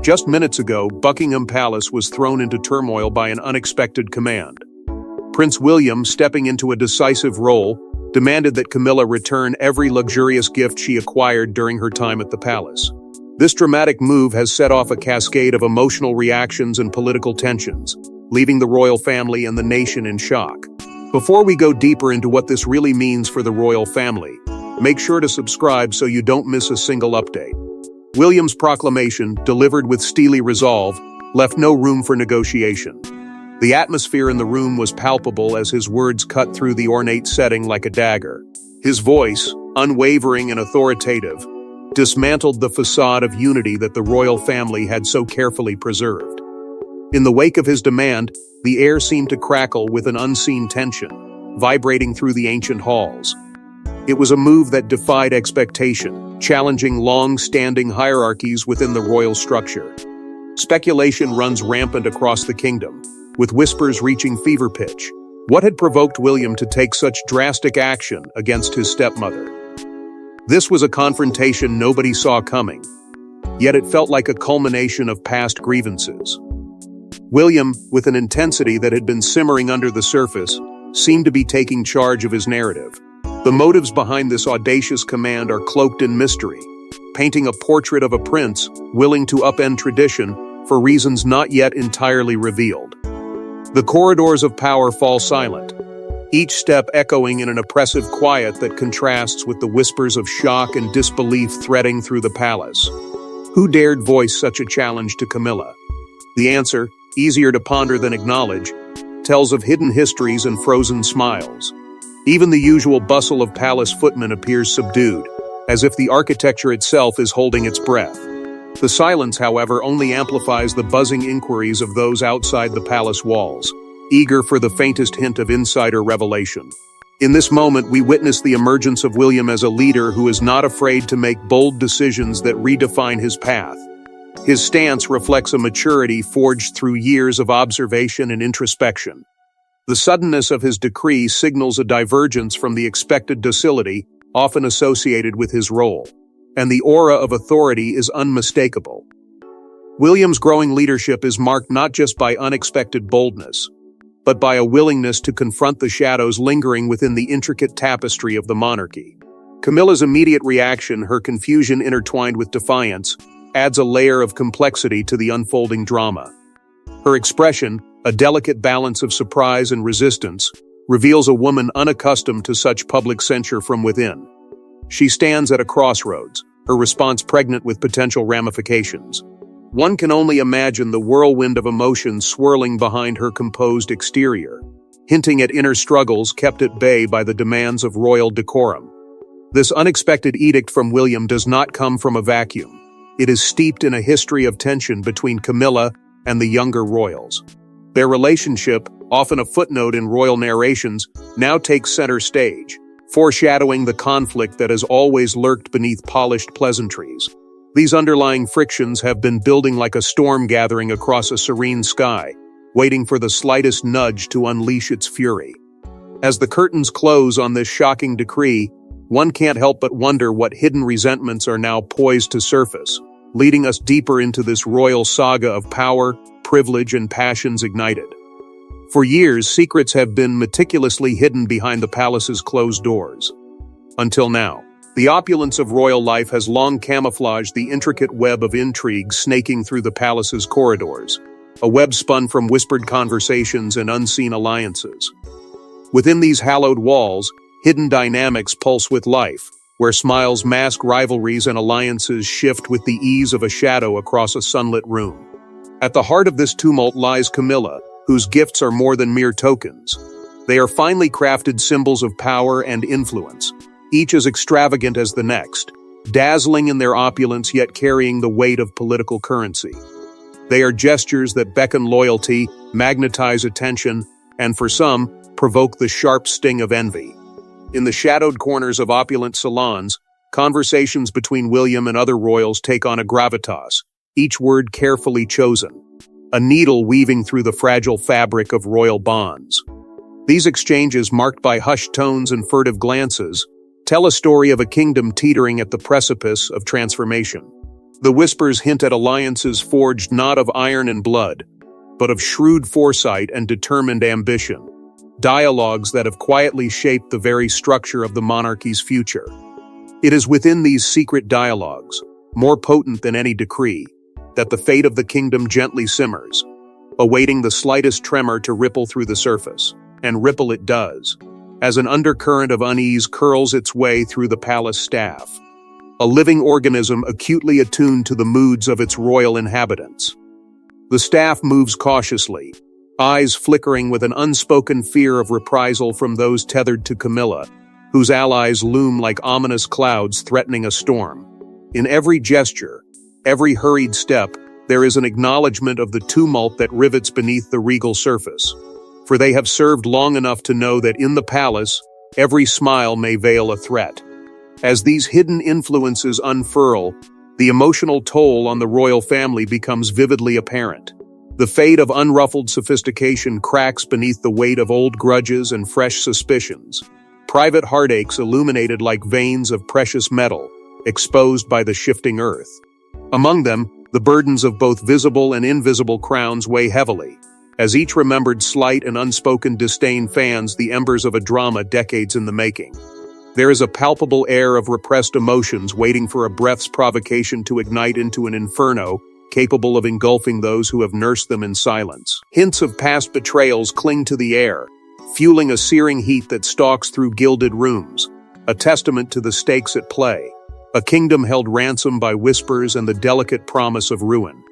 Just minutes ago, Buckingham Palace was thrown into turmoil by an unexpected command. Prince William, stepping into a decisive role, demanded that Camilla return every luxurious gift she acquired during her time at the palace. This dramatic move has set off a cascade of emotional reactions and political tensions, leaving the royal family and the nation in shock. Before we go deeper into what this really means for the royal family, make sure to subscribe so you don't miss a single update. William's proclamation, delivered with steely resolve, left no room for negotiation. The atmosphere in the room was palpable as his words cut through the ornate setting like a dagger. His voice, unwavering and authoritative, dismantled the facade of unity that the royal family had so carefully preserved. In the wake of his demand, the air seemed to crackle with an unseen tension, vibrating through the ancient halls. It was a move that defied expectation, challenging long-standing hierarchies within the royal structure. Speculation runs rampant across the kingdom, with whispers reaching fever pitch. What had provoked William to take such drastic action against his stepmother? This was a confrontation nobody saw coming, yet it felt like a culmination of past grievances. William, with an intensity that had been simmering under the surface, seemed to be taking charge of his narrative. The motives behind this audacious command are cloaked in mystery, painting a portrait of a prince willing to upend tradition for reasons not yet entirely revealed. The corridors of power fall silent, each step echoing in an oppressive quiet that contrasts with the whispers of shock and disbelief threading through the palace. Who dared voice such a challenge to Camilla? The answer, easier to ponder than acknowledge, tells of hidden histories and frozen smiles. Even the usual bustle of palace footmen appears subdued, as if the architecture itself is holding its breath. The silence, however, only amplifies the buzzing inquiries of those outside the palace walls, eager for the faintest hint of insider revelation. In this moment, we witness the emergence of William as a leader who is not afraid to make bold decisions that redefine his path. His stance reflects a maturity forged through years of observation and introspection. The suddenness of his decree signals a divergence from the expected docility often associated with his role, and the aura of authority is unmistakable. William's growing leadership is marked not just by unexpected boldness, but by a willingness to confront the shadows lingering within the intricate tapestry of the monarchy. Camilla's immediate reaction, her confusion intertwined with defiance, adds a layer of complexity to the unfolding drama. Her expression, a delicate balance of surprise and resistance, reveals a woman unaccustomed to such public censure from within. She stands at a crossroads, her response pregnant with potential ramifications. One can only imagine the whirlwind of emotions swirling behind her composed exterior, hinting at inner struggles kept at bay by the demands of royal decorum. This unexpected edict from William does not come from a vacuum. It is steeped in a history of tension between Camilla and the younger royals. Their relationship, often a footnote in royal narrations, now takes center stage, foreshadowing the conflict that has always lurked beneath polished pleasantries. These underlying frictions have been building like a storm gathering across a serene sky, waiting for the slightest nudge to unleash its fury. As the curtains close on this shocking decree, one can't help but wonder what hidden resentments are now poised to surface, leading us deeper into this royal saga of power, privilege, and passions ignited. For years, secrets have been meticulously hidden behind the palace's closed doors. Until now, the opulence of royal life has long camouflaged the intricate web of intrigue snaking through the palace's corridors, a web spun from whispered conversations and unseen alliances. Within these hallowed walls, hidden dynamics pulse with life, where smiles mask rivalries and alliances shift with the ease of a shadow across a sunlit room. At the heart of this tumult lies Camilla, whose gifts are more than mere tokens. They are finely crafted symbols of power and influence, each as extravagant as the next, dazzling in their opulence yet carrying the weight of political currency. They are gestures that beckon loyalty, magnetize attention, and for some, provoke the sharp sting of envy. In the shadowed corners of opulent salons, conversations between William and other royals take on a gravitas, each word carefully chosen, a needle weaving through the fragile fabric of royal bonds. These exchanges, marked by hushed tones and furtive glances, tell a story of a kingdom teetering at the precipice of transformation. The whispers hint at alliances forged not of iron and blood, but of shrewd foresight and determined ambition, dialogues that have quietly shaped the very structure of the monarchy's future. It is within these secret dialogues, more potent than any decree, that the fate of the kingdom gently simmers, awaiting the slightest tremor to ripple through the surface. And ripple it does, as an undercurrent of unease curls its way through the palace staff, a living organism acutely attuned to the moods of its royal inhabitants. The staff moves cautiously, eyes flickering with an unspoken fear of reprisal from those tethered to Camilla, whose allies loom like ominous clouds threatening a storm. In every gesture, every hurried step, there is an acknowledgement of the tumult that rivets beneath the regal surface. For they have served long enough to know that in the palace, every smile may veil a threat. As these hidden influences unfurl, the emotional toll on the royal family becomes vividly apparent. The fade of unruffled sophistication cracks beneath the weight of old grudges and fresh suspicions. Private heartaches illuminated like veins of precious metal, exposed by the shifting earth. Among them, the burdens of both visible and invisible crowns weigh heavily, as each remembered slight and unspoken disdain fans the embers of a drama decades in the making. There is a palpable air of repressed emotions waiting for a breath's provocation to ignite into an inferno capable of engulfing those who have nursed them in silence. Hints of past betrayals cling to the air, fueling a searing heat that stalks through gilded rooms, a testament to the stakes at play, a kingdom held ransom by whispers and the delicate promise of ruin.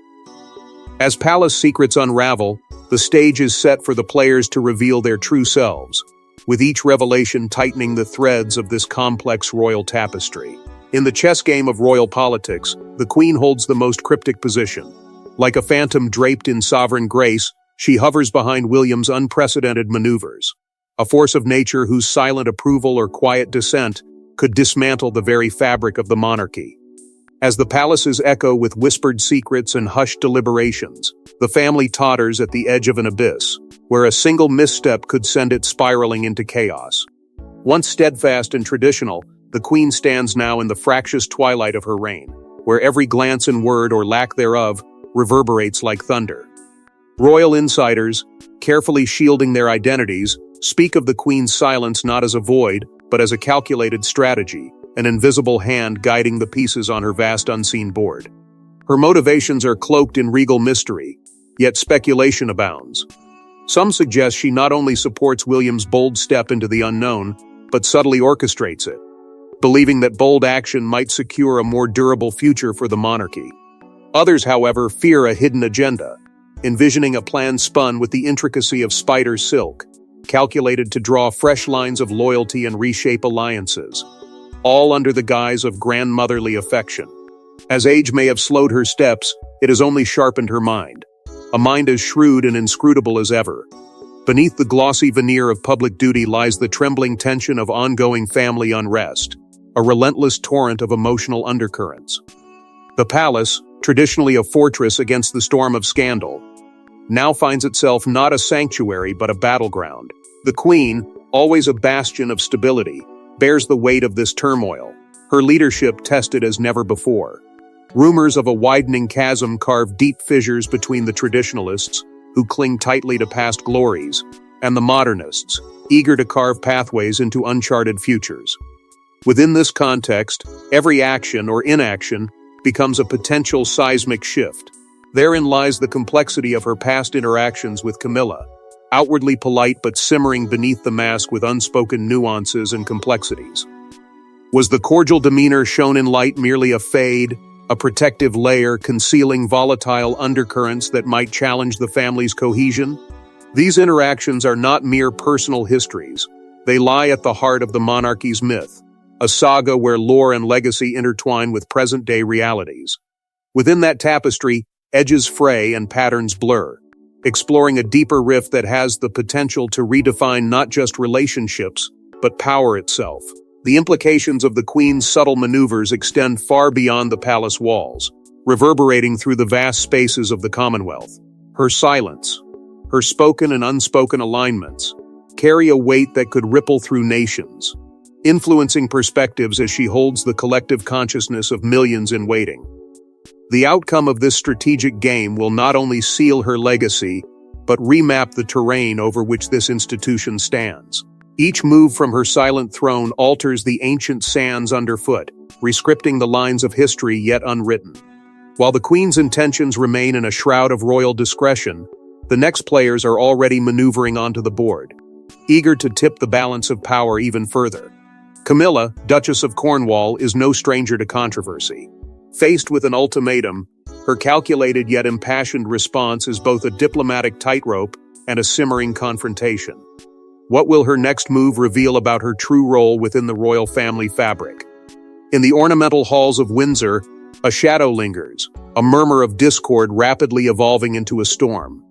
As palace secrets unravel, the stage is set for the players to reveal their true selves, with each revelation tightening the threads of this complex royal tapestry. In the chess game of royal politics, the queen holds the most cryptic position. Like a phantom draped in sovereign grace, she hovers behind William's unprecedented maneuvers, a force of nature whose silent approval or quiet dissent could dismantle the very fabric of the monarchy. As the palaces echo with whispered secrets and hushed deliberations, the family totters at the edge of an abyss, where a single misstep could send it spiraling into chaos. Once steadfast and traditional, the queen stands now in the fractious twilight of her reign, where every glance and word or lack thereof reverberates like thunder. Royal insiders, carefully shielding their identities, speak of the queen's silence not as a void, but as a calculated strategy, an invisible hand guiding the pieces on her vast unseen board. Her motivations are cloaked in regal mystery, yet speculation abounds. Some suggest she not only supports William's bold step into the unknown, but subtly orchestrates it, believing that bold action might secure a more durable future for the monarchy. Others, however, fear a hidden agenda, envisioning a plan spun with the intricacy of spider silk, calculated to draw fresh lines of loyalty and reshape alliances, all under the guise of grandmotherly affection. As age may have slowed her steps, it has only sharpened her mind, a mind as shrewd and inscrutable as ever. Beneath the glossy veneer of public duty lies the trembling tension of ongoing family unrest, a relentless torrent of emotional undercurrents. The palace, traditionally a fortress against the storm of scandal, now finds itself not a sanctuary but a battleground. The queen, always a bastion of stability, bears the weight of this turmoil, her leadership tested as never before. Rumors of a widening chasm carve deep fissures between the traditionalists, who cling tightly to past glories, and the modernists, eager to carve pathways into uncharted futures. Within this context, every action or inaction becomes a potential seismic shift. Therein lies the complexity of her past interactions with Camilla, outwardly polite but simmering beneath the mask with unspoken nuances and complexities. Was the cordial demeanor shown in light merely a fade, a protective layer concealing volatile undercurrents that might challenge the family's cohesion? These interactions are not mere personal histories. They lie at the heart of the monarchy's myth, a saga where lore and legacy intertwine with present-day realities. Within that tapestry, edges fray and patterns blur, exploring a deeper rift that has the potential to redefine not just relationships, but power itself. The implications of the Queen's subtle maneuvers extend far beyond the palace walls, reverberating through the vast spaces of the Commonwealth. Her silence, her spoken and unspoken alignments, carry a weight that could ripple through nations, influencing perspectives as she holds the collective consciousness of millions in waiting. The outcome of this strategic game will not only seal her legacy, but remap the terrain over which this institution stands. Each move from her silent throne alters the ancient sands underfoot, rescripting the lines of history yet unwritten. While the Queen's intentions remain in a shroud of royal discretion, the next players are already maneuvering onto the board, eager to tip the balance of power even further. Camilla, Duchess of Cornwall, is no stranger to controversy. Faced with an ultimatum, her calculated yet impassioned response is both a diplomatic tightrope and a simmering confrontation. What will her next move reveal about her true role within the royal family fabric? In the ornamental halls of Windsor, a shadow lingers, a murmur of discord rapidly evolving into a storm.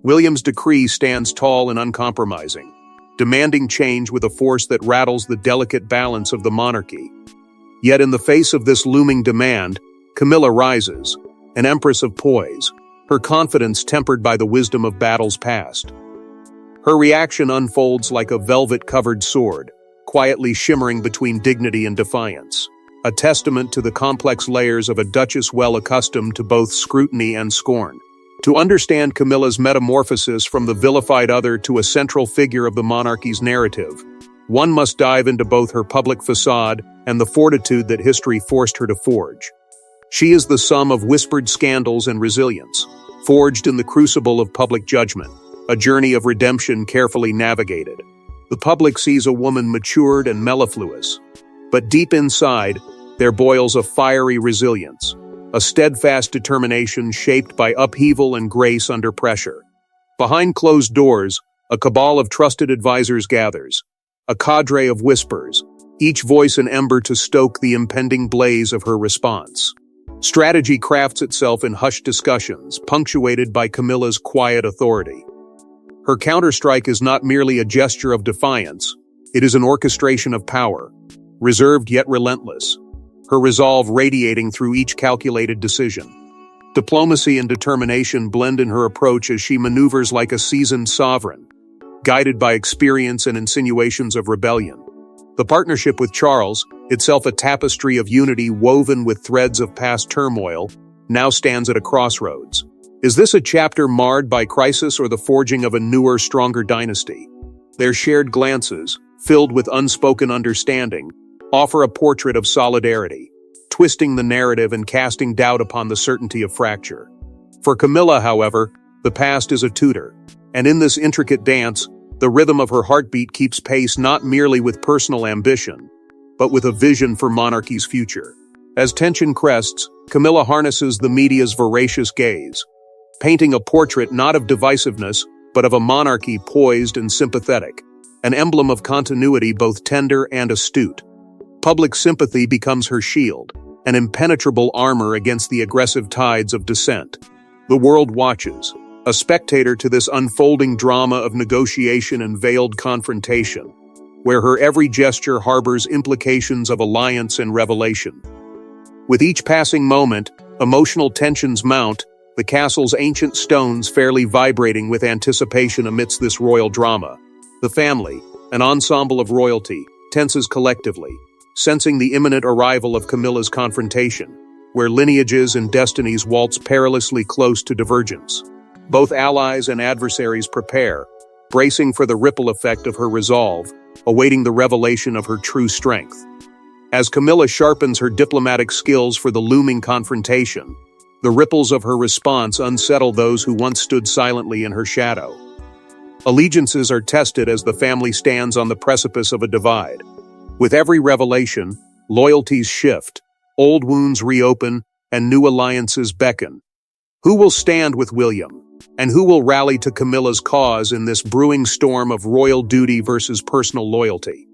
William's decree stands tall and uncompromising, demanding change with a force that rattles the delicate balance of the monarchy. Yet in the face of this looming demand, Camilla rises, an empress of poise, her confidence tempered by the wisdom of battles past. Her reaction unfolds like a velvet-covered sword, quietly shimmering between dignity and defiance, a testament to the complex layers of a duchess well accustomed to both scrutiny and scorn. To understand Camilla's metamorphosis from the vilified other to a central figure of the monarchy's narrative, one must dive into both her public facade and the fortitude that history forced her to forge. She is the sum of whispered scandals and resilience, forged in the crucible of public judgment, a journey of redemption carefully navigated. The public sees a woman matured and mellifluous, but deep inside, there boils a fiery resilience, a steadfast determination shaped by upheaval and grace under pressure. Behind closed doors, a cabal of trusted advisors gathers, a cadre of whispers, each voice an ember to stoke the impending blaze of her response. Strategy crafts itself in hushed discussions, punctuated by Camilla's quiet authority. Her counterstrike is not merely a gesture of defiance, it is an orchestration of power, reserved yet relentless, her resolve radiating through each calculated decision. Diplomacy and determination blend in her approach as she maneuvers like a seasoned sovereign, guided by experience and insinuations of rebellion. The partnership with Charles, itself a tapestry of unity woven with threads of past turmoil, now stands at a crossroads. Is this a chapter marred by crisis or the forging of a newer, stronger dynasty? Their shared glances, filled with unspoken understanding, offer a portrait of solidarity, twisting the narrative and casting doubt upon the certainty of fracture. For Camilla, however, the past is a tutor, and in this intricate dance, the rhythm of her heartbeat keeps pace not merely with personal ambition, but with a vision for monarchy's future. As tension crests, Camilla harnesses the media's voracious gaze, painting a portrait not of divisiveness, but of a monarchy poised and sympathetic, an emblem of continuity both tender and astute. Public sympathy becomes her shield, an impenetrable armor against the aggressive tides of dissent. The world watches, a spectator to this unfolding drama of negotiation and veiled confrontation, where her every gesture harbors implications of alliance and revelation. With each passing moment, emotional tensions mount, the castle's ancient stones fairly vibrating with anticipation amidst this royal drama. The family, an ensemble of royalty, tenses collectively, sensing the imminent arrival of Camilla's confrontation, where lineages and destinies waltz perilously close to divergence. Both allies and adversaries prepare, bracing for the ripple effect of her resolve, awaiting the revelation of her true strength. As Camilla sharpens her diplomatic skills for the looming confrontation, the ripples of her response unsettle those who once stood silently in her shadow. Allegiances are tested as the family stands on the precipice of a divide. With every revelation, loyalties shift, old wounds reopen, and new alliances beckon. Who will stand with William, and who will rally to Camilla's cause in this brewing storm of royal duty versus personal loyalty?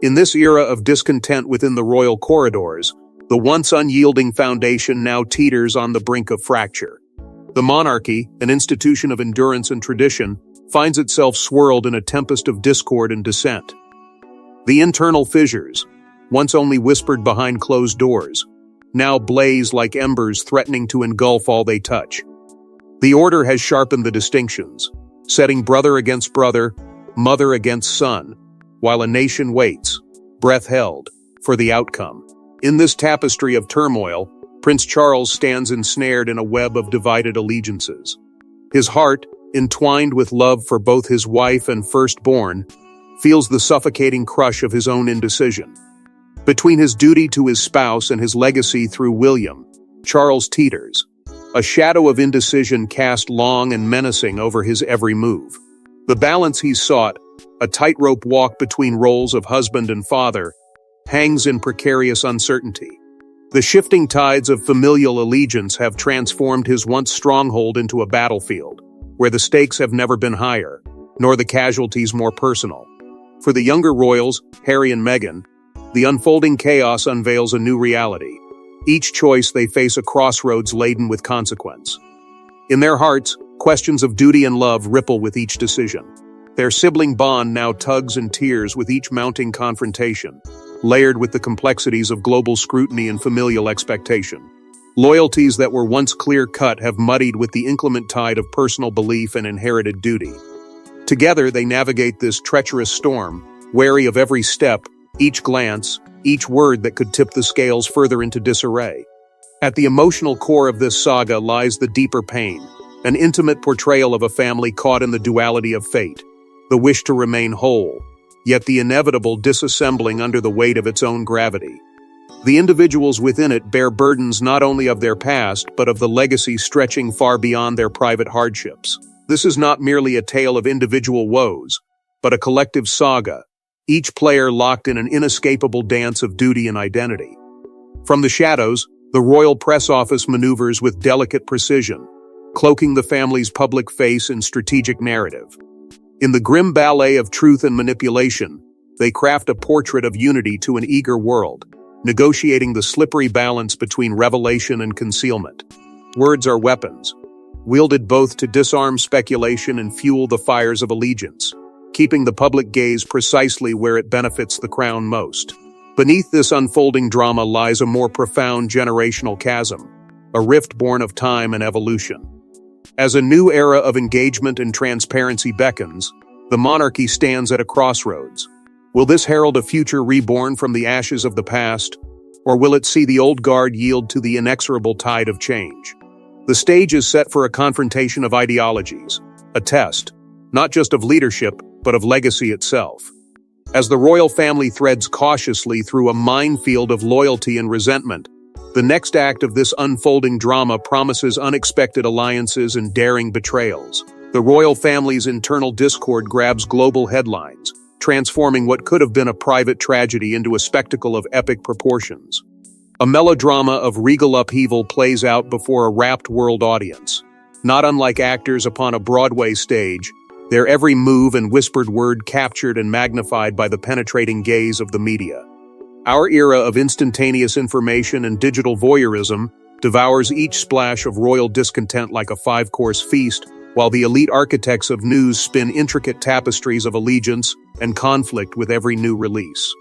In this era of discontent within the royal corridors, the once unyielding foundation now teeters on the brink of fracture. The monarchy, an institution of endurance and tradition, finds itself swirled in a tempest of discord and dissent. The internal fissures, once only whispered behind closed doors, now blaze like embers threatening to engulf all they touch. The order has sharpened the distinctions, setting brother against brother, mother against son, while a nation waits, breath held, for the outcome. In this tapestry of turmoil, Prince Charles stands ensnared in a web of divided allegiances. His heart, entwined with love for both his wife and firstborn, feels the suffocating crush of his own indecision. Between his duty to his spouse and his legacy through William, Charles teeters, a shadow of indecision cast long and menacing over his every move. The balance he sought, a tightrope walk between roles of husband and father, hangs in precarious uncertainty. The shifting tides of familial allegiance have transformed his once stronghold into a battlefield, where the stakes have never been higher, nor the casualties more personal. For the younger royals, Harry and Meghan, the unfolding chaos unveils a new reality. Each choice they face a crossroads laden with consequence. In their hearts, questions of duty and love ripple with each decision. Their sibling bond now tugs and tears with each mounting confrontation, layered with the complexities of global scrutiny and familial expectation. Loyalties that were once clear-cut have muddied with the inclement tide of personal belief and inherited duty. Together they navigate this treacherous storm, wary of every step, each glance, each word that could tip the scales further into disarray. At the emotional core of this saga lies the deeper pain, an intimate portrayal of a family caught in the duality of fate, the wish to remain whole, yet the inevitable disassembling under the weight of its own gravity. The individuals within it bear burdens not only of their past, but of the legacy stretching far beyond their private hardships. This is not merely a tale of individual woes, but a collective saga, each player locked in an inescapable dance of duty and identity. From the shadows, the royal press office maneuvers with delicate precision, cloaking the family's public face in strategic narrative. In the grim ballet of truth and manipulation, they craft a portrait of unity to an eager world, negotiating the slippery balance between revelation and concealment. Words are weapons, wielded both to disarm speculation and fuel the fires of allegiance, keeping the public gaze precisely where it benefits the crown most. Beneath this unfolding drama lies a more profound generational chasm, a rift born of time and evolution. As a new era of engagement and transparency beckons, the monarchy stands at a crossroads. Will this herald a future reborn from the ashes of the past, or will it see the old guard yield to the inexorable tide of change? The stage is set for a confrontation of ideologies, a test, not just of leadership, but of legacy itself. As the royal family threads cautiously through a minefield of loyalty and resentment, the next act of this unfolding drama promises unexpected alliances and daring betrayals. The royal family's internal discord grabs global headlines, transforming what could have been a private tragedy into a spectacle of epic proportions. A melodrama of regal upheaval plays out before a rapt world audience. Not unlike actors upon a Broadway stage, their every move and whispered word captured and magnified by the penetrating gaze of the media. Our era of instantaneous information and digital voyeurism devours each splash of royal discontent like a five-course feast, while the elite architects of news spin intricate tapestries of allegiance and conflict with every new release.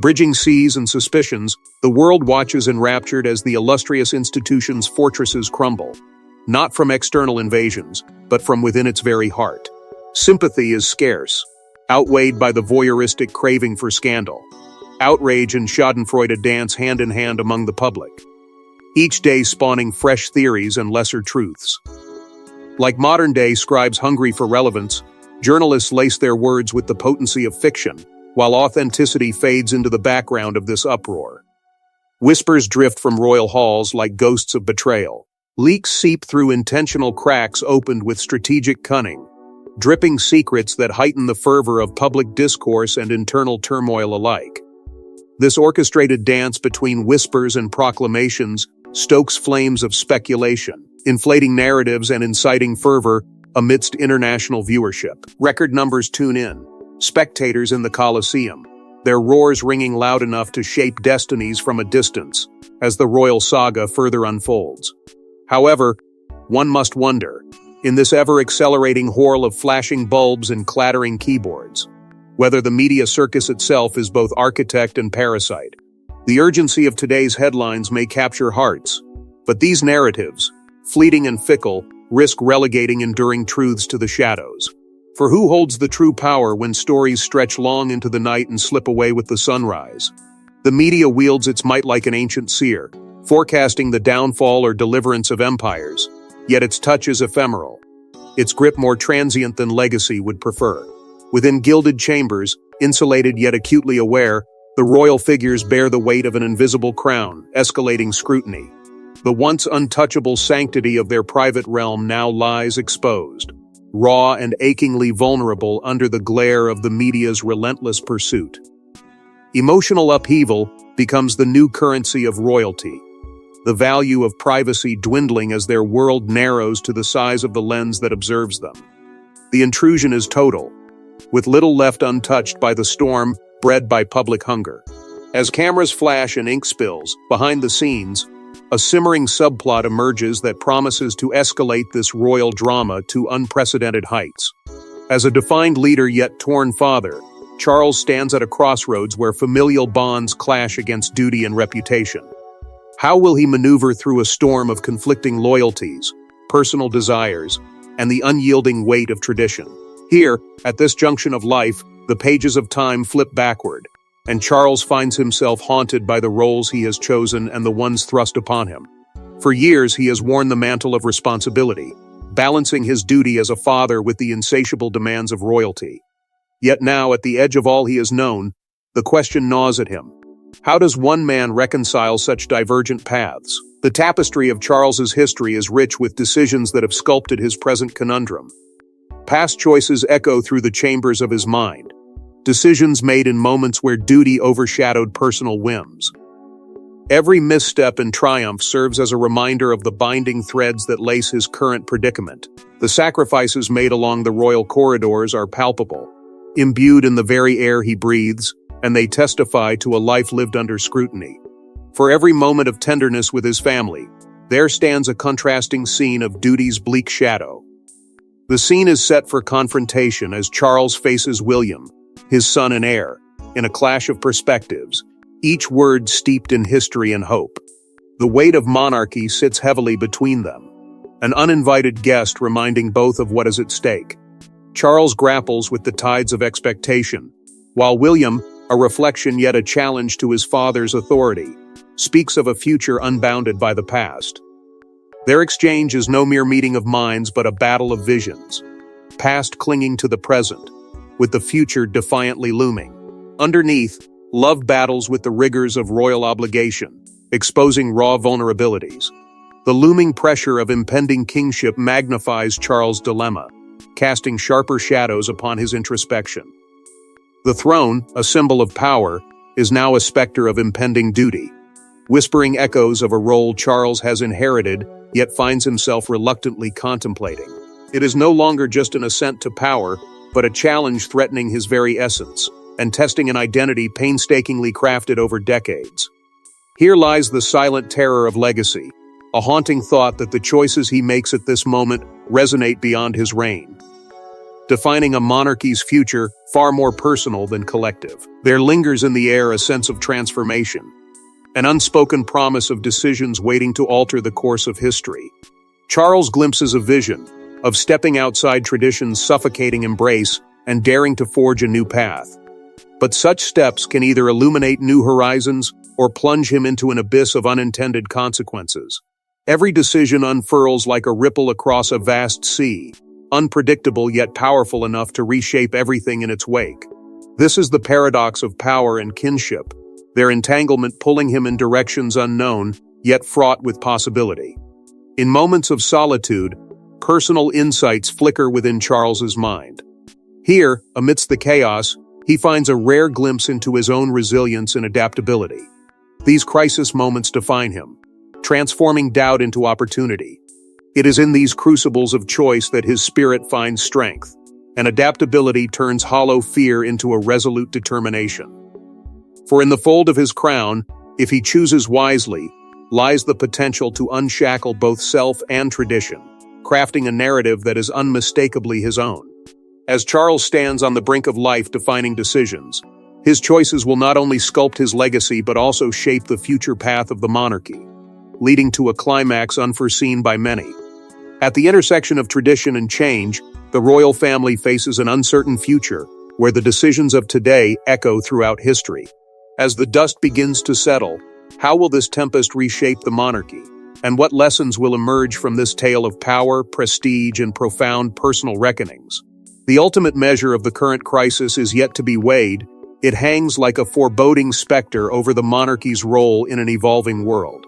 Bridging seas and suspicions, the world watches enraptured as the illustrious institution's fortresses crumble, not from external invasions, but from within its very heart. Sympathy is scarce, outweighed by the voyeuristic craving for scandal. Outrage and schadenfreude dance hand in hand among the public, each day spawning fresh theories and lesser truths. Like modern-day scribes hungry for relevance, journalists lace their words with the potency of fiction, while authenticity fades into the background of this uproar. Whispers drift from royal halls like ghosts of betrayal. Leaks seep through intentional cracks opened with strategic cunning, dripping secrets that heighten the fervor of public discourse and internal turmoil alike. This orchestrated dance between whispers and proclamations stokes flames of speculation, inflating narratives and inciting fervor amidst international viewership. Record numbers tune in, spectators in the Colosseum, their roars ringing loud enough to shape destinies from a distance as the royal saga further unfolds. However, one must wonder, in this ever-accelerating whirl of flashing bulbs and clattering keyboards, whether the media circus itself is both architect and parasite. The urgency of today's headlines may capture hearts, but these narratives, fleeting and fickle, risk relegating enduring truths to the shadows. For who holds the true power when stories stretch long into the night and slip away with the sunrise? The media wields its might like an ancient seer, forecasting the downfall or deliverance of empires, yet its touch is ephemeral, its grip more transient than legacy would prefer. Within gilded chambers, insulated yet acutely aware, the royal figures bear the weight of an invisible crown, escalating scrutiny. The once untouchable sanctity of their private realm now lies exposed, raw and achingly vulnerable under the glare of the media's relentless pursuit. Emotional upheaval becomes the new currency of royalty, the value of privacy dwindling as their world narrows to the size of the lens that observes them. The intrusion is total, with little left untouched by the storm bred by public hunger. As cameras flash and ink spills, behind the scenes, a simmering subplot emerges that promises to escalate this royal drama to unprecedented heights. As a defined leader yet torn father, Charles stands at a crossroads where familial bonds clash against duty and reputation. How will he maneuver through a storm of conflicting loyalties, personal desires, and the unyielding weight of tradition? Here, at this junction of life, the pages of time flip backward, and Charles finds himself haunted by the roles he has chosen and the ones thrust upon him. For years, he has worn the mantle of responsibility, balancing his duty as a father with the insatiable demands of royalty. Yet now, at the edge of all he has known, the question gnaws at him. How does one man reconcile such divergent paths? The tapestry of Charles's history is rich with decisions that have sculpted his present conundrum. Past choices echo through the chambers of his mind, decisions made in moments where duty overshadowed personal whims. Every misstep and triumph serves as a reminder of the binding threads that lace his current predicament. The sacrifices made along the royal corridors are palpable, imbued in the very air he breathes, and they testify to a life lived under scrutiny. For every moment of tenderness with his family, there stands a contrasting scene of duty's bleak shadow. The scene is set for confrontation as Charles faces William, his son and heir, in a clash of perspectives, each word steeped in history and hope. The weight of monarchy sits heavily between them, an uninvited guest reminding both of what is at stake. Charles grapples with the tides of expectation, while William, a reflection yet a challenge to his father's authority, speaks of a future unbounded by the past. Their exchange is no mere meeting of minds but a battle of visions, past clinging to the present, with the future defiantly looming. Underneath, love battles with the rigors of royal obligation, exposing raw vulnerabilities. The looming pressure of impending kingship magnifies Charles' dilemma, casting sharper shadows upon his introspection. The throne, a symbol of power, is now a specter of impending duty, whispering echoes of a role Charles has inherited yet finds himself reluctantly contemplating. It is no longer just an ascent to power, but a challenge threatening his very essence, and testing an identity painstakingly crafted over decades. Here lies the silent terror of legacy, a haunting thought that the choices he makes at this moment resonate beyond his reign, defining a monarchy's future far more personal than collective. There lingers in the air a sense of transformation, an unspoken promise of decisions waiting to alter the course of history. Charles glimpses a vision of stepping outside tradition's suffocating embrace and daring to forge a new path. But such steps can either illuminate new horizons or plunge him into an abyss of unintended consequences. Every decision unfurls like a ripple across a vast sea, unpredictable yet powerful enough to reshape everything in its wake. This is the paradox of power and kinship, their entanglement pulling him in directions unknown, yet fraught with possibility. In moments of solitude, personal insights flicker within Charles's mind. Here, amidst the chaos, he finds a rare glimpse into his own resilience and adaptability. These crisis moments define him, transforming doubt into opportunity. It is in these crucibles of choice that his spirit finds strength, and adaptability turns hollow fear into a resolute determination. For in the fold of his crown, if he chooses wisely, lies the potential to unshackle both self and tradition, crafting a narrative that is unmistakably his own. As Charles stands on the brink of life-defining decisions, his choices will not only sculpt his legacy but also shape the future path of the monarchy, leading to a climax unforeseen by many. At the intersection of tradition and change, the royal family faces an uncertain future where the decisions of today echo throughout history. As the dust begins to settle, How will this tempest reshape the monarchy? And what lessons will emerge from this tale of power, prestige, and profound personal reckonings? The ultimate measure of the current crisis is yet to be weighed. It hangs like a foreboding specter over the monarchy's role in an evolving world.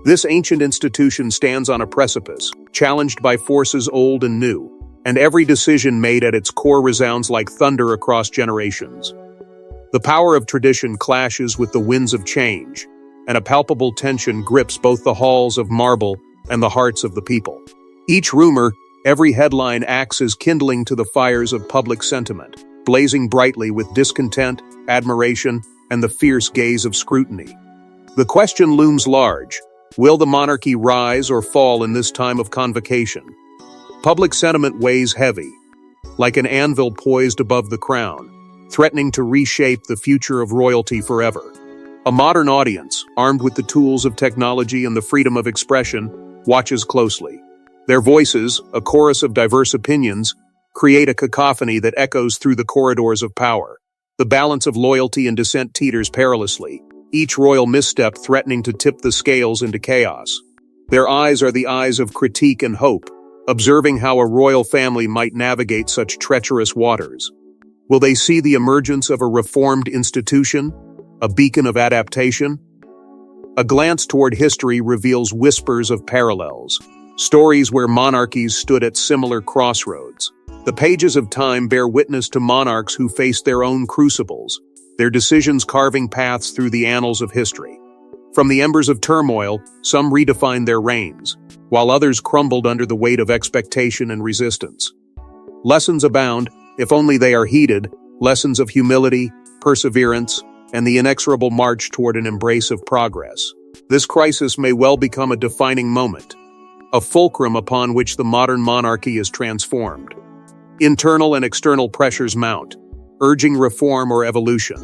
This ancient institution stands on a precipice, challenged by forces old and new, and every decision made at its core resounds like thunder across generations. The power of tradition clashes with the winds of change, and a palpable tension grips both the halls of marble and the hearts of the people. Each rumor, every headline acts as kindling to the fires of public sentiment, blazing brightly with discontent, admiration, and the fierce gaze of scrutiny. The question looms large: will the monarchy rise or fall in this time of convocation? Public sentiment weighs heavy, like an anvil poised above the crown, threatening to reshape the future of royalty forever. A modern audience, armed with the tools of technology and the freedom of expression, watches closely. Their voices, a chorus of diverse opinions, create a cacophony that echoes through the corridors of power. The balance of loyalty and dissent teeters perilously, each royal misstep threatening to tip the scales into chaos. Their eyes are the eyes of critique and hope, observing how a royal family might navigate such treacherous waters. Will they see the emergence of a reformed institution, a beacon of adaptation? A glance toward history reveals whispers of parallels, stories where monarchies stood at similar crossroads. The pages of time bear witness to monarchs who faced their own crucibles, their decisions carving paths through the annals of history. From the embers of turmoil, some redefined their reigns, while others crumbled under the weight of expectation and resistance. Lessons abound, if only they are heeded, lessons of humility, perseverance, and the inexorable march toward an embrace of progress. This crisis may well become a defining moment, a fulcrum upon which the modern monarchy is transformed. Internal and external pressures mount, urging reform or evolution.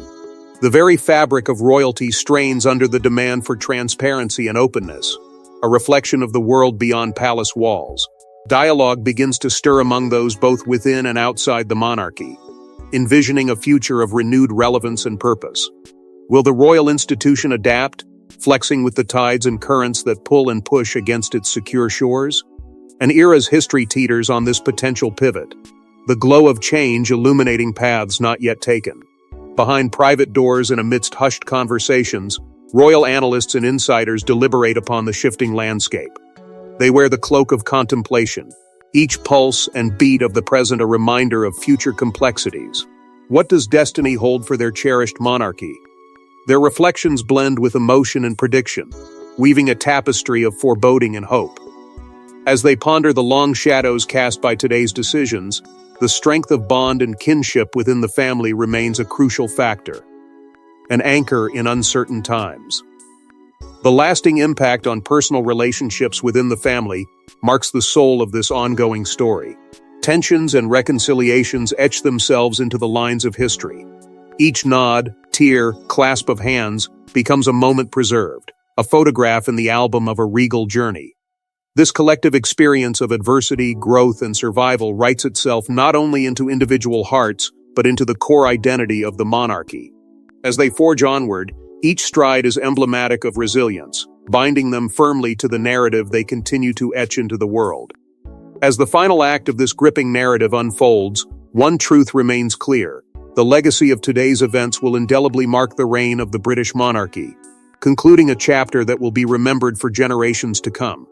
The very fabric of royalty strains under the demand for transparency and openness, a reflection of the world beyond palace walls. Dialogue begins to stir among those both within and outside the monarchy, envisioning a future of renewed relevance and purpose. Will the royal institution adapt, flexing with the tides and currents that pull and push against its secure shores? An era's history teeters on this potential pivot, the glow of change illuminating paths not yet taken. Behind private doors and amidst hushed conversations, royal analysts and insiders deliberate upon the shifting landscape. They wear the cloak of contemplation, each pulse and beat of the present a reminder of future complexities. What does destiny hold for their cherished monarchy? Their reflections blend with emotion and prediction, weaving a tapestry of foreboding and hope. As they ponder the long shadows cast by today's decisions, the strength of bond and kinship within the family remains a crucial factor, an anchor in uncertain times. The lasting impact on personal relationships within the family marks the soul of this ongoing story. Tensions and reconciliations etch themselves into the lines of history. Each nod, tear, clasp of hands becomes a moment preserved, a photograph in the album of a regal journey. This collective experience of adversity, growth, and survival writes itself not only into individual hearts, but into the core identity of the monarchy. As they forge onward, each stride is emblematic of resilience, binding them firmly to the narrative they continue to etch into the world. As the final act of this gripping narrative unfolds, one truth remains clear: the legacy of today's events will indelibly mark the reign of the British monarchy, concluding a chapter that will be remembered for generations to come.